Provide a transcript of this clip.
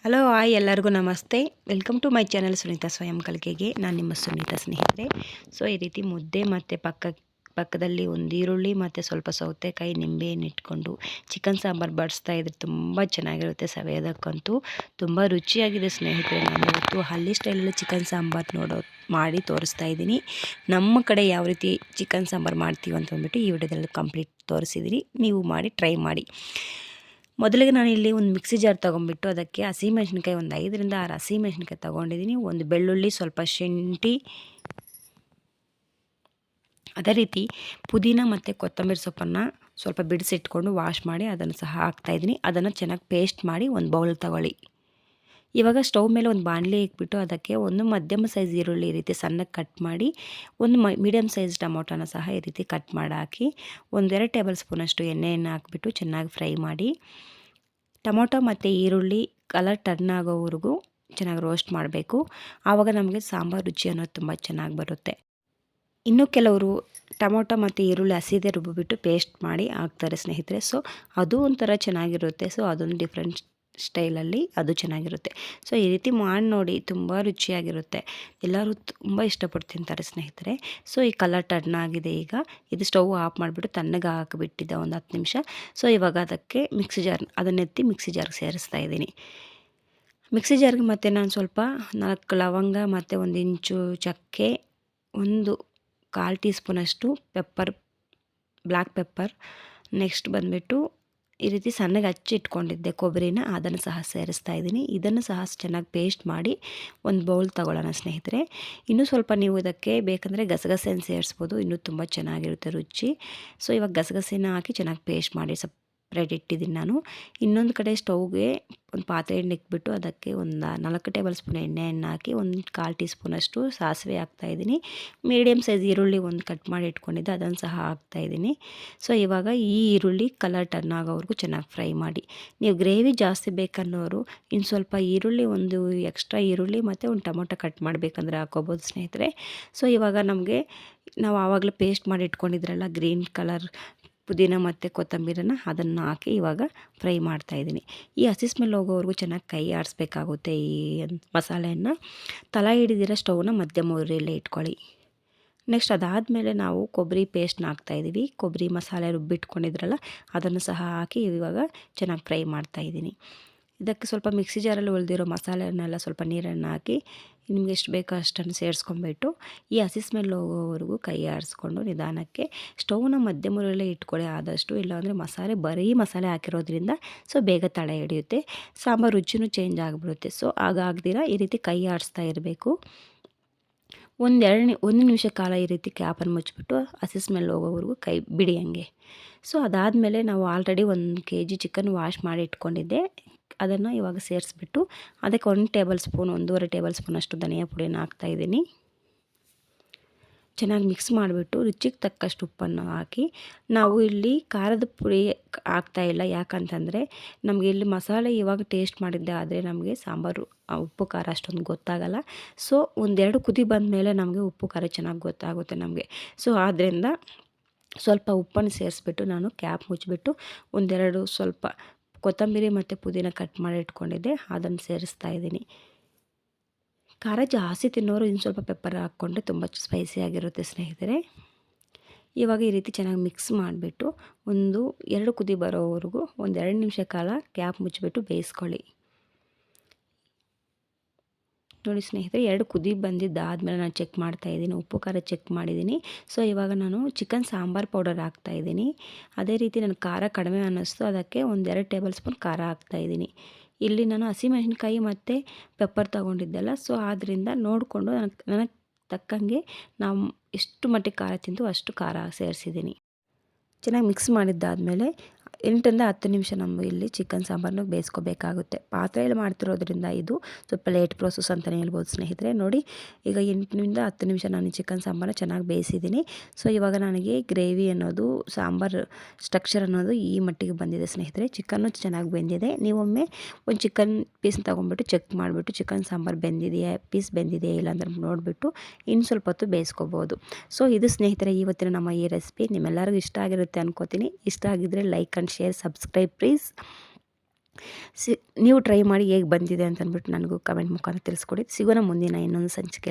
Hello hi ಎಲ್ಲರಿಗೂ ನಮಸ್ತೆ. Welcome to my channel Sunita ಸ್ವಯಂ ಕಲಿಕೆಗೆ. ನಾನು ನಿಮ್ಮ ಸುನೀತಾ ಸ್ನೇಹಿತರೆ. ಸೊ ಈ ರೀತಿ ಮುದ್ದೆ ಮತ್ತು ಪಕ್ಕದಲ್ಲಿ ಒಂದು ಈರುಳ್ಳಿ ಮತ್ತು ಸ್ವಲ್ಪ ಸೌತೆಕಾಯಿ ನಿಂಬೆಹಣ್ಣು ಇಟ್ಕೊಂಡು ಚಿಕನ್ ಸಾಂಬಾರು ಬಡಿಸ್ತಾ ಇದ್ರೆ ತುಂಬ ಚೆನ್ನಾಗಿರುತ್ತೆ. ಸವಿಯೋದಕ್ಕಂತೂ ತುಂಬ ರುಚಿಯಾಗಿದೆ ಸ್ನೇಹಿತರೆ. ನಾನು ಇವತ್ತು ಹಳ್ಳಿ ಸ್ಟೈಲಲ್ಲಿ ಚಿಕನ್ ಸಾಂಬಾರು ಮಾಡಿ ತೋರಿಸ್ತಾ ಇದ್ದೀನಿ. ನಮ್ಮ ಕಡೆ ಯಾವ ರೀತಿ ಚಿಕನ್ ಸಾಂಬಾರು ಮಾಡ್ತೀವಿ ಅಂತ ಅಂದ್ಬಿಟ್ಟು ಈ ವಿಡಿಯೋದಲ್ಲಿ ಕಂಪ್ಲೀಟ್ ತೋರಿಸಿದ್ದೀನಿ. ನೀವು ಮಾಡಿ ಟ್ರೈ ಮಾಡಿ. ಮೊದಲಿಗೆ ನಾನು ಇಲ್ಲಿ ಒಂದು ಮಿಕ್ಸಿ ಜಾರ್ ತೊಗೊಂಡ್ಬಿಟ್ಟು ಅದಕ್ಕೆ ಹಸಿಮೆಣ್ಸಿನ್ಕಾಯಿ ಒಂದು 5ರಿಂದ 6 ಹಸಿಮೆಣ್ಸಿನ್ಕಾಯಿ ತೊಗೊಂಡಿದ್ದೀನಿ. ಒಂದು ಬೆಳ್ಳುಳ್ಳಿ, ಸ್ವಲ್ಪ ಶುಂಠಿ, ಅದೇ ರೀತಿ ಪುದೀನ ಮತ್ತು ಕೊತ್ತಂಬರಿ ಸೊಪ್ಪನ್ನು ಸ್ವಲ್ಪ ಬಿಡಿಸಿಟ್ಕೊಂಡು ವಾಶ್ ಮಾಡಿ ಅದನ್ನು ಸಹ ಹಾಕ್ತಾಯಿದ್ದೀನಿ. ಅದನ್ನು ಚೆನ್ನಾಗಿ ಪೇಸ್ಟ್ ಮಾಡಿ ಒಂದು ಬೌಲ್ ತಗೊಳ್ಳಿ. ಇವಾಗ ಸ್ಟವ್ ಮೇಲೆ ಒಂದು ಬಾಣಲಿ ಇಟ್ಬಿಟ್ಟು ಅದಕ್ಕೆ ಒಂದು ಮಧ್ಯಮ ಸೈಜ್ ಈರುಳ್ಳಿ ಈ ರೀತಿ ಸಣ್ಣಗೆ ಕಟ್ ಮಾಡಿ, ಒಂದು ಮೀಡಿಯಮ್ ಸೈಜ್ ಟೊಮೊಟೊನ ಸಹ ಈ ರೀತಿ ಕಟ್ ಮಾಡಿ ಹಾಕಿ, 1-2 ಟೇಬಲ್ ಸ್ಪೂನಷ್ಟು ಎಣ್ಣೆಯನ್ನು ಹಾಕಿಬಿಟ್ಟು ಚೆನ್ನಾಗಿ ಫ್ರೈ ಮಾಡಿ, ಟೊಮೊಟೊ ಮತ್ತು ಈರುಳ್ಳಿ ಕಲರ್ ಟರ್ನ್ ಆಗೋವರೆಗೂ ಚೆನ್ನಾಗಿ ರೋಸ್ಟ್ ಮಾಡಬೇಕು. ಆವಾಗ ನಮಗೆ ಸಾಂಬಾರು ರುಚಿ ಅನ್ನೋದು ತುಂಬ ಚೆನ್ನಾಗಿ ಬರುತ್ತೆ. ಇನ್ನು ಕೆಲವರು ಟೊಮೊಟೊ ಮತ್ತು ಈರುಳ್ಳಿ ಹಸಿದೇ ರುಬ್ಬಿಬಿಟ್ಟು ಪೇಸ್ಟ್ ಮಾಡಿ ಹಾಕ್ತಾರೆ ಸ್ನೇಹಿತರೆ. ಸೊ ಅದು ಒಂಥರ ಚೆನ್ನಾಗಿರುತ್ತೆ. ಸೊ ಅದೊಂದು ಡಿಫ್ರೆಂಟ್ ಸ್ಟೈಲಲ್ಲಿ ಅದು ಚೆನ್ನಾಗಿರುತ್ತೆ. ಸೊ ಈ ರೀತಿ ಮಾಡಿ ನೋಡಿ, ತುಂಬ ರುಚಿಯಾಗಿರುತ್ತೆ. ಎಲ್ಲರೂ ತುಂಬ ಇಷ್ಟಪಟ್ಟು ತಿಂತಾರೆ ಸ್ನೇಹಿತರೆ. ಸೊ ಈ ಕಲರ್ ಟರ್ನ್ ಆಗಿದೆ. ಈಗ ಇದು ಸ್ಟವ್ ಆಫ್ ಮಾಡಿಬಿಟ್ಟು ತಣ್ಣಗೆ ಹಾಕಿಬಿಟ್ಟಿದ್ದೆ ಒಂದು 10 ನಿಮಿಷ. ಸೊ ಇವಾಗ ಅದಕ್ಕೆ ಅದನ್ನೆತ್ತಿ ಮಿಕ್ಸಿ ಜಾರ್ಗೆ ಸೇರಿಸ್ತಾ ಇದ್ದೀನಿ. ಮಿಕ್ಸಿ ಜಾರ್ಗೆ ಮತ್ತು ನಾನು ಸ್ವಲ್ಪ 4 ಲವಂಗ ಮತ್ತು 1 ಇಂಚು ಚಕ್ಕೆ, ಒಂದು 1/4 ಟೀ ಸ್ಪೂನಷ್ಟು ಬ್ಲ್ಯಾಕ್ ಪೆಪ್ಪರ್, ನೆಕ್ಸ್ಟ್ ಬಂದುಬಿಟ್ಟು ಈ ರೀತಿ ಸಣ್ಣಗೆ ಹಚ್ಚಿ ಇಟ್ಕೊಂಡಿದ್ದೆ ಕೊಬ್ಬರಿನ, ಅದನ್ನು ಸಹ ಸೇರಿಸ್ತಾ ಇದ್ದೀನಿ. ಇದನ್ನು ಸಹ ಚೆನ್ನಾಗಿ ಪೇಸ್ಟ್ ಮಾಡಿ ಒಂದು ಬೌಲ್ ತಗೊಳ್ಳೋಣ ಸ್ನೇಹಿತರೆ. ಇನ್ನೂ ಸ್ವಲ್ಪ ನೀವು ಇದಕ್ಕೆ ಬೇಕಂದರೆ ಗಸಗಸೆನ ಸೇರಿಸ್ಬೋದು, ಇನ್ನೂ ತುಂಬ ಚೆನ್ನಾಗಿರುತ್ತೆ ರುಚಿ. ಸೊ ಇವಾಗ ಗಸಗಸೆನ ಹಾಕಿ ಚೆನ್ನಾಗಿ ಪೇಸ್ಟ್ ಮಾಡಿ ಸಪ್ರೇಟ್ ಇಟ್ಟಿದ್ದೀನಿ ನಾನು. ಇನ್ನೊಂದು ಕಡೆ ಸ್ಟವ್ಗೆ ಒಂದು ಪಾತ್ರೆಯನ್ನು ಇಟ್ಬಿಟ್ಟು ಅದಕ್ಕೆ ಒಂದು 4 ಟೇಬಲ್ ಸ್ಪೂನ್ ಎಣ್ಣೆಯನ್ನು ಹಾಕಿ, 1/4 ಟೀ ಸ್ಪೂನಷ್ಟು ಸಾಸಿವೆ ಹಾಕ್ತಾಯಿದ್ದೀನಿ. ಮೀಡಿಯಮ್ ಸೈಜ್ ಈರುಳ್ಳಿ ಒಂದು ಕಟ್ ಮಾಡಿ ಇಟ್ಕೊಂಡಿದ್ದೆ, ಅದನ್ನು ಸಹ ಹಾಕ್ತಾಯಿದ್ದೀನಿ. ಸೊ ಇವಾಗ ಈ ಈರುಳ್ಳಿ ಕಲರ್ ಟರ್ನ್ ಆಗೋವರೆಗೂ ಚೆನ್ನಾಗಿ ಫ್ರೈ ಮಾಡಿ. ನೀವು ಗ್ರೇವಿ ಜಾಸ್ತಿ ಬೇಕನ್ನೋರು ಇನ್ನು ಸ್ವಲ್ಪ ಈರುಳ್ಳಿ, ಒಂದು ಎಕ್ಸ್ಟ್ರಾ ಈರುಳ್ಳಿ ಮತ್ತು ಒಂದು ಟೊಮೊಟೊ ಕಟ್ ಮಾಡಬೇಕಂದ್ರೆ ಹಾಕೋಬೋದು ಸ್ನೇಹಿತರೆ. ಸೊ ಇವಾಗ ನಾವು ಆವಾಗಲೇ ಪೇಸ್ಟ್ ಮಾಡಿ ಇಟ್ಕೊಂಡಿದ್ರಲ್ಲ ಗ್ರೀನ್ ಕಲರ್ ಪುದೀನ ಮತ್ತು ಕೊತ್ತಂಬರಿನ, ಅದನ್ನು ಹಾಕಿ ಇವಾಗ ಫ್ರೈ ಮಾಡ್ತಾಯಿದ್ದೀನಿ. ಈ ಹಸಿ ಸ್ಮೆಲ್ ಹೋಗೋವರೆಗೂ ಚೆನ್ನಾಗಿ ಕೈ ಆಡಿಸ್ಬೇಕಾಗುತ್ತೆ. ಈ ಮಸಾಲೆಯನ್ನು ತಳ ಹಿಡಿದಿರೋ ಸ್ಟವ್ನ ಮಧ್ಯಮ ಉರಿಯಲ್ಲೇ ಇಟ್ಕೊಳ್ಳಿ. ನೆಕ್ಸ್ಟ್ ಅದಾದಮೇಲೆ ನಾವು ಕೊಬ್ಬರಿ ಪೇಸ್ಟ್ನ ಹಾಕ್ತಾಯಿದ್ದೀವಿ. ಕೊಬ್ಬರಿ ಮಸಾಲೆ ರುಬ್ಬಿಟ್ಕೊಂಡಿದ್ರಲ್ಲ ಅದನ್ನು ಸಹ ಹಾಕಿ ಇವಾಗ ಚೆನ್ನಾಗಿ ಫ್ರೈ ಮಾಡ್ತಾಯಿದ್ದೀನಿ. ಇದಕ್ಕೆ ಸ್ವಲ್ಪ ಮಿಕ್ಸಿ ಜಾರಲ್ಲಿ ಉಳಿದಿರೋ ಮಸಾಲೆಯನ್ನೆಲ್ಲ ಸ್ವಲ್ಪ ನೀರನ್ನು ಹಾಕಿ ನಿಮ್ಗೆ ಎಷ್ಟು ಬೇಕೋ ಅಷ್ಟನ್ನು ಸೇರಿಸ್ಕೊಂಡ್ಬಿಟ್ಟು ಈ ಹಸಿ ಸ್ಮೆಲ್ ಹೋಗೋವರೆಗೂ ಕೈ ಆಡಿಸ್ಕೊಂಡು ನಿಧಾನಕ್ಕೆ ಸ್ಟವ್ನ ಮಧ್ಯಮ ಉರಿಯಲ್ಲೇ ಇಟ್ಕೊಳ್ಳಿ ಆದಷ್ಟು. ಇಲ್ಲಾಂದರೆ ಬರೀ ಮಸಾಲೆ ಹಾಕಿರೋದ್ರಿಂದ ಸೊ ಬೇಗ ತಳ ಹಿಡಿಯುತ್ತೆ, ಸಾಂಬಾರು ರುಚಿನೂ ಚೇಂಜ್ ಆಗಿಬಿಡುತ್ತೆ. ಸೊ ಹಾಗಾಗ್ದಿರ ಈ ರೀತಿ ಕೈ ಆಡಿಸ್ತಾ ಇರಬೇಕು. ಒಂದು ನಿಮಿಷ ಕಾಲ ಈ ರೀತಿ ಕ್ಯಾಪನ್ನು ಮುಚ್ಚಿಬಿಟ್ಟು ಹಸಿ ಸ್ಮೆಲ್ ಹೋಗೋವರೆಗೂ ಕೈ ಬಿಡಿ ಹಂಗೆ. ಸೊ ಅದಾದಮೇಲೆ ನಾವು ಆಲ್ರೆಡಿ 1 kg ಚಿಕನ್ ವಾಶ್ ಮಾಡಿ ಇಟ್ಕೊಂಡಿದ್ದೆ, ಅದನ್ನು ಇವಾಗ ಸೇರಿಸ್ಬಿಟ್ಟು ಅದಕ್ಕೆ 1.5 ಟೇಬಲ್ ಸ್ಪೂನಷ್ಟು ಧನಿಯಾ ಪುಡಿನ ಹಾಕ್ತಾಯಿದ್ದೀನಿ. ಚೆನ್ನಾಗಿ ಮಿಕ್ಸ್ ಮಾಡಿಬಿಟ್ಟು ರುಚಿಗೆ ತಕ್ಕಷ್ಟು ಉಪ್ಪನ್ನು ಹಾಕಿ, ನಾವು ಇಲ್ಲಿ ಖಾರದ ಪುಡಿ ಹಾಕ್ತಾಯಿಲ್ಲ. ಯಾಕಂತಂದರೆ ನಮಗೆ ಇಲ್ಲಿ ಮಸಾಲೆ ಇವಾಗ ಟೇಸ್ಟ್ ಮಾಡಿದ್ದೆ ಆದರೆ ನಮಗೆ ಸಾಂಬಾರು ಉಪ್ಪು ಖಾರ ಅಷ್ಟೊಂದು ಗೊತ್ತಾಗಲ್ಲ. ಸೊ 1-2 ಕುದಿ ಬಂದಮೇಲೆ ನಮಗೆ ಉಪ್ಪು ಖಾರ ಚೆನ್ನಾಗಿ ಗೊತ್ತಾಗುತ್ತೆ ನಮಗೆ. ಸೊ ಆದ್ದರಿಂದ ಸ್ವಲ್ಪ ಉಪ್ಪನ್ನು ಸೇರಿಸ್ಬಿಟ್ಟು ನಾನು ಕ್ಯಾಪ್ ಮುಚ್ಚಿಬಿಟ್ಟು 1-2 ಸ್ವಲ್ಪ ಕೊತ್ತಂಬರಿ ಮತ್ತು ಪುದೀನ ಕಟ್ ಮಾಡಿ ಇಟ್ಕೊಂಡಿದ್ದೆ, ಅದನ್ನು ಸೇರಿಸ್ತಾ ಇದ್ದೀನಿ. ಖಾರ ಜಾಸ್ತಿ ತಿನ್ನೋರು ಇನ್ನು ಸ್ವಲ್ಪ ಪೆಪ್ಪರ್ ಹಾಕ್ಕೊಂಡ್ರೆ ತುಂಬ ಸ್ಪೈಸಿಯಾಗಿರುತ್ತೆ ಸ್ನೇಹಿತರೆ. ಇವಾಗ ಈ ರೀತಿ ಚೆನ್ನಾಗಿ ಮಿಕ್ಸ್ ಮಾಡಿಬಿಟ್ಟು 2 ಕುದಿ ಬರೋವರೆಗೂ 2 ನಿಮಿಷ ಕಾಲ ಕ್ಯಾಪ್ ಮುಚ್ಚಿಬಿಟ್ಟು ಬೇಯಿಸ್ಕೊಳ್ಳಿ. ನೋಡಿ ಸ್ನೇಹಿತರೆ, 2 ಕುದಿ ಬಂದಿದ್ದಾದಮೇಲೆ ನಾನು ಚೆಕ್ ಮಾಡ್ತಾಯಿದ್ದೀನಿ, ಉಪ್ಪು ಖಾರ ಚೆಕ್ ಮಾಡಿದ್ದೀನಿ. ಸೊ ಇವಾಗ ನಾನು ಚಿಕನ್ ಸಾಂಬಾರು ಪೌಡರ್ ಹಾಕ್ತಾಯಿದ್ದೀನಿ. ಅದೇ ರೀತಿ ನನಗೆ ಖಾರ ಕಡಿಮೆ ಅನ್ನಿಸ್ತು, ಅದಕ್ಕೆ 1-2 ಟೇಬಲ್ ಸ್ಪೂನ್ ಖಾರ ಹಾಕ್ತಾಯಿದ್ದೀನಿ. ಇಲ್ಲಿ ನಾನು ಹಸಿಮೆಣಸಿನ್ಕಾಯಿ ಮತ್ತು ಪೆಪ್ಪರ್ ತೊಗೊಂಡಿದ್ದೆಲ್ಲ, ಸೊ ಆದ್ದರಿಂದ ನೋಡಿಕೊಂಡು ನನಗೆ ತಕ್ಕಂಗೆ ನಾವು ಎಷ್ಟು ಮಟ್ಟಿಗೆ ಖಾರ ತಿಂದು ಅಷ್ಟು ಖಾರ ಸೇರಿಸಿದ್ದೀನಿ. ಚೆನ್ನಾಗಿ ಮಿಕ್ಸ್ ಮಾಡಿದ್ದಾದಮೇಲೆ 8-10 ನಿಮಿಷ ನಾವು ಇಲ್ಲಿ ಚಿಕನ್ ಸಾಂಬಾರನ್ನ ಬೇಯಿಸ್ಕೋಬೇಕಾಗುತ್ತೆ. ಪಾತ್ರೆಯಲ್ಲಿ ಮಾಡ್ತಿರೋದ್ರಿಂದ ಇದು ಸ್ವಲ್ಪ ಲೇಟ್ ಪ್ರೋಸೆಸ್ ಅಂತಲೇ ಹೇಳ್ಬೋದು ಸ್ನೇಹಿತರೆ. ನೋಡಿ ಈಗ 8-10 ನಿಮಿಷ ನಾನು ಚಿಕನ್ ಸಾಂಬಾರನ್ನ ಚೆನ್ನಾಗಿ ಬೇಯಿಸಿದ್ದೀನಿ. ಸೊ ಇವಾಗ ನನಗೆ ಗ್ರೇವಿ ಅನ್ನೋದು, ಸಾಂಬಾರು ಸ್ಟ್ರಕ್ಚರ್ ಅನ್ನೋದು ಈ ಮಟ್ಟಿಗೆ ಬಂದಿದೆ ಸ್ನೇಹಿತರೆ. ಚಿಕನ್ನು ಚೆನ್ನಾಗಿ ಬೆಂದಿದೆ. ನೀವೊಮ್ಮೆ ಒಂದು ಚಿಕನ್ ಪೀಸ್ ತೊಗೊಂಡ್ಬಿಟ್ಟು ಚೆಕ್ ಮಾಡಿಬಿಟ್ಟು ಚಿಕನ್ ಸಾಂಬಾರು ಪೀಸ್ ಬೆಂದಿದೆಯಾ ಇಲ್ಲ ಅಂತ ನೋಡಿಬಿಟ್ಟು ಇನ್ನು ಸ್ವಲ್ಪ ಹೊತ್ತು ಬೇಯಿಸ್ಕೋಬೋದು. ಸೊ ಇದು ಸ್ನೇಹಿತರೆ ಇವತ್ತಿನ ನಮ್ಮ ಈ ರೆಸಿಪಿ. ನಿಮ್ಮೆಲ್ಲರಿಗೂ ಇಷ್ಟ ಆಗಿರುತ್ತೆ ಅನ್ಕೋತೀನಿ. ಇಷ್ಟ ಆಗಿದ್ದರೆ like and share, subscribe please. ನೀವು ಟ್ರೈ ಮಾಡಿ ಹೇಗೆ ಬಂದಿದೆ ಅಂತ ಅಂದ್ಬಿಟ್ಟು ನನಗೂ ಕಮೆಂಟ್ ಮುಖಾಂತರ ತಿಳಿಸ್ಕೊಡಿ. ಸಿಗೋಣ ಮುಂದಿನ ಇನ್ನೊಂದು ಸಂಚಿಕೆ.